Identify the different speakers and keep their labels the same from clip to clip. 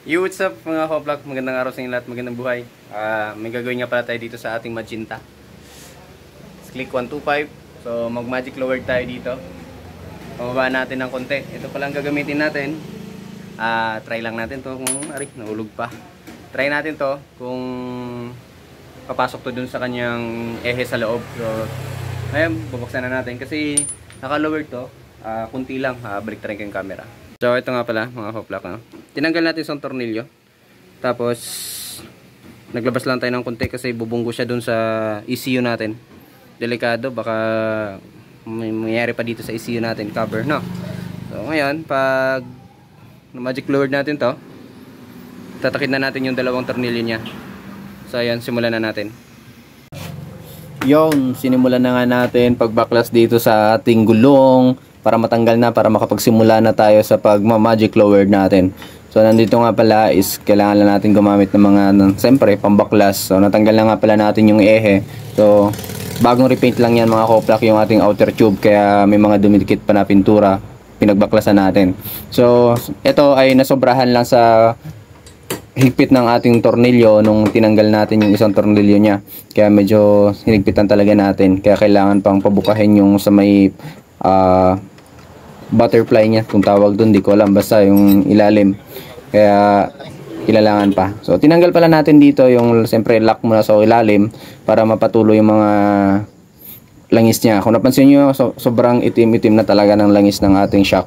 Speaker 1: Yo, what's up mga ka-vlog? Magandang araw sa inyo lahat, magandang buhay. May gagawin nga pala tayo dito sa ating Magenta. Click 125. So mag-magic lower tayo dito. Pababa natin ng konti. Ito pala ang gagamitin natin. Try lang natin to kung nahulog pa. Try natin to kung papasok to dun sa kanyang ehe sa loob. So ayun, bubuksan na natin kasi naka-lower to. Kunti lang, balik tayo yung camera. So ito nga pala mga ka-vlog, no? Tinanggal natin sa tornilyo. Tapos naglabas lang tayo ng konti kasi bubunggo siya dun sa ECU natin. Delikado, baka may mangyari pa dito sa ECU natin, cover, no? So ngayon, pag magic lowered natin to, tatakid na natin yung dalawang tornilyo niya. So ayan, simulan na natin. Yon, sinimulan na nga natin pagbaklas dito sa ating gulong para matanggal na, para makapagsimula na tayo sa pag-magic lowered natin. So nandito nga pala is kailangan lang natin gumamit ng mga siyempre pambaklas. So natanggal na nga pala natin yung ehe. So bagong repaint lang yan mga ka-vlog, yung ating outer tube, kaya may mga dumidikit pa na pintura, pinagbaklasan natin. So ito ay nasobrahan lang sa higpit ng ating tornilyo nung tinanggal natin yung isang tornilyo niya, kaya medyo hinigpitan talaga natin, kaya kailangan pang pabukahin yung sa may butterfly niya, kung tawag doon, di ko alam, basta yung ilalim, kaya kailangan pa. So tinanggal pala natin dito yung siyempre lock muna sa ilalim para mapatuloy yung mga langis niya. Kung napansin nyo, sobrang itim-itim na talaga ng langis ng ating shock.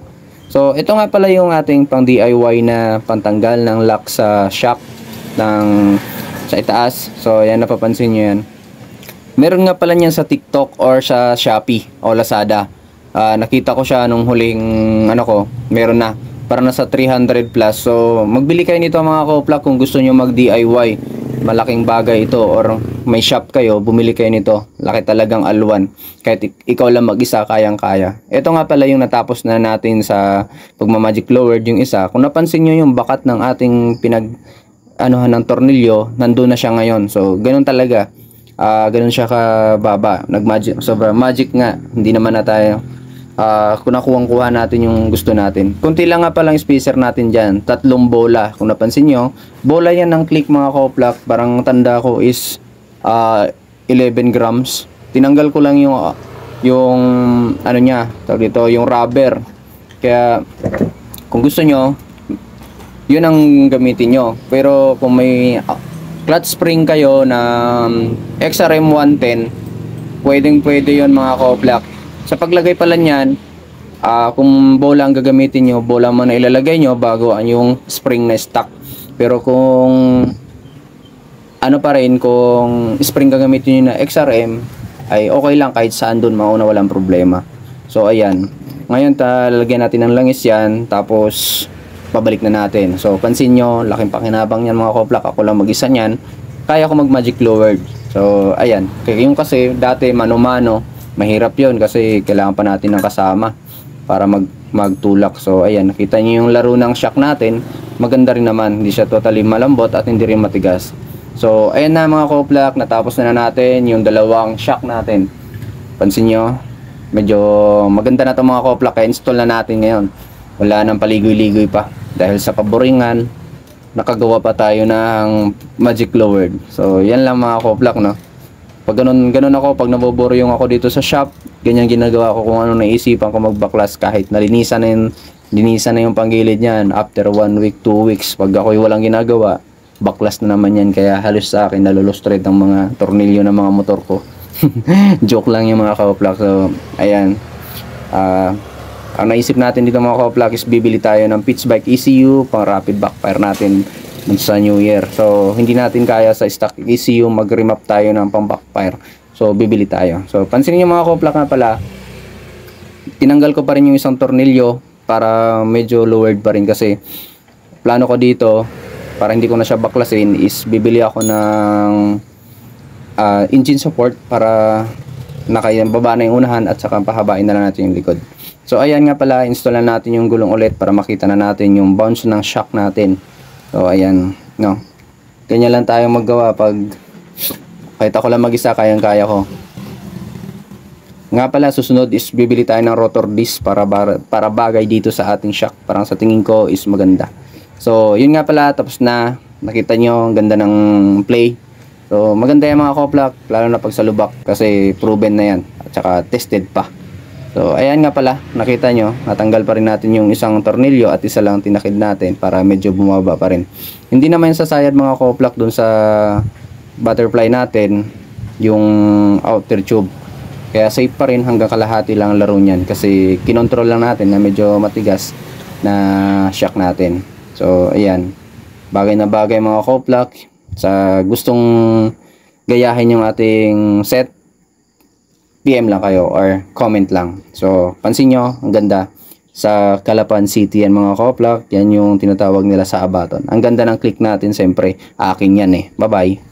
Speaker 1: So ito nga pala yung ating pang DIY na pantanggal ng lock sa shock ng sa itaas. So yan, napapansin nyo yan. Meron nga pala niyan sa TikTok or sa Shopee o Lazada. Nakita ko siya nung huling meron na, para nasa 300 plus. So magbili kayo nito mga ka-vlog kung gusto nyo mag DIY. Malaking bagay ito, or may shop kayo, bumili kayo nito. Laki talagang alwan, kahit ikaw lang mag-isa, kayang kaya. Ito nga pala yung natapos na natin sa pagmamagic lowered, yung isa. Kung napansin nyo yung bakat ng ating ng tornilyo, nandun na siya ngayon. So ganun talaga, ganun siya kababa, nagmagic, sobrang magic nga. Hindi naman na tayo kung nakuha natin yung gusto natin. Kunti lang nga palang spacer natin dyan, 3 bola. Kung napansin nyo, bola yan ng click mga ka-vlog. Parang tanda ko is 11 grams. Tinanggal ko lang yung niya, tawag dito, yung rubber. Kaya kung gusto nyo, yun ang gamitin nyo. Pero kung may clutch spring kayo na XRM 110, pwede yun mga ka-vlog. Sa paglagay pala niyan, kung bola ang gagamitin nyo, bola mo na ilalagay nyo bago yung spring na stock. Pero kung kung spring gagamitin nyo na XRM, ay okay lang kahit saan dun, mauna, walang problema. So ayan, ngayon lalagyan natin ng langis yan, tapos pabalik na natin. So pansin nyo, laking pakinabang yan mga ka-vlog, ako lang mag-isa nyan, kaya ko mag-magic lowered. So ayan, yung kasi dati mano-mano, mahirap yun kasi kailangan pa natin ng kasama para magtulak. So ayan, nakita niyo yung laro ng shock natin, maganda rin naman, hindi siya totally malambot at hindi rin matigas. So ayan na mga ka-vlog, natapos na natin yung dalawang shock natin. Pansin nyo, medyo maganda na ito mga ka-vlog, kaya install na natin ngayon. Wala nang paligoy-ligoy pa dahil sa kaboringan, nakagawa pa tayo ng magic lowered. So yan lang mga ka-vlog, no? Pag ganun ako, pag naboboro yung ako dito sa shop, ganyan ginagawa ko kung ano naisipan ko magbaklas, kahit nalinisan na yung panggilid niyan. After 1 week, 2 weeks, pag ako'y walang ginagawa, baklas na naman yan. Kaya halos sa akin nalulustrate ang mga tornilyo ng mga motor ko. Joke lang yung mga ka-vlog. So ayan, ang naisip natin dito mga ka-vlog is bibili tayo ng pitch bike ECU pang rapid backfire natin sa New Year. So hindi natin kaya sa stock ECU mag-remap tayo ng pang backfire. So bibili tayo. So pansinin niyo mga ka-vlog nga pala, tinanggal ko pa rin yung isang tornilyo para medyo lowered pa rin, kasi plano ko dito para hindi ko na siya baklasin is bibili ako ng engine support para baba na yung unahan at saka pahabain na lang natin yung likod. So ayan nga pala, install na natin yung gulong ulit para makita na natin yung bounce ng shock natin. So ayan, no, ganyan lang tayo maggawa pag kahit ako lang mag-isa, kayang-kaya ko. Nga pala, susunod is bibili tayo ng rotor disc para bagay dito sa ating shock. Parang sa tingin ko is maganda. So, yun nga pala, tapos na. Nakita nyo, ang ganda ng play. So, maganda yung mga couplock, lalo na pag sa lubak, kasi proven na yan, at saka tested pa. So, ayan nga pala, nakita nyo, natanggal pa rin natin yung isang tornilyo at isa lang tinakid natin para medyo bumaba pa rin. Hindi naman sasayad mga couplock dun sa butterfly natin, yung outer tube. Kaya safe pa rin, hanggang kalahati lang laro niyan kasi kinontrol lang natin na medyo matigas na shock natin. So, ayan. Bagay na bagay mga couplock. Sa gustong gayahin yung ating set, PM lang kayo or comment lang. So, pansin nyo, ang ganda. Sa Calapan City yan mga couplock. Yan yung tinatawag nila sa Abaton. Ang ganda ng click natin, siyempre. Akin yan eh. Bye-bye.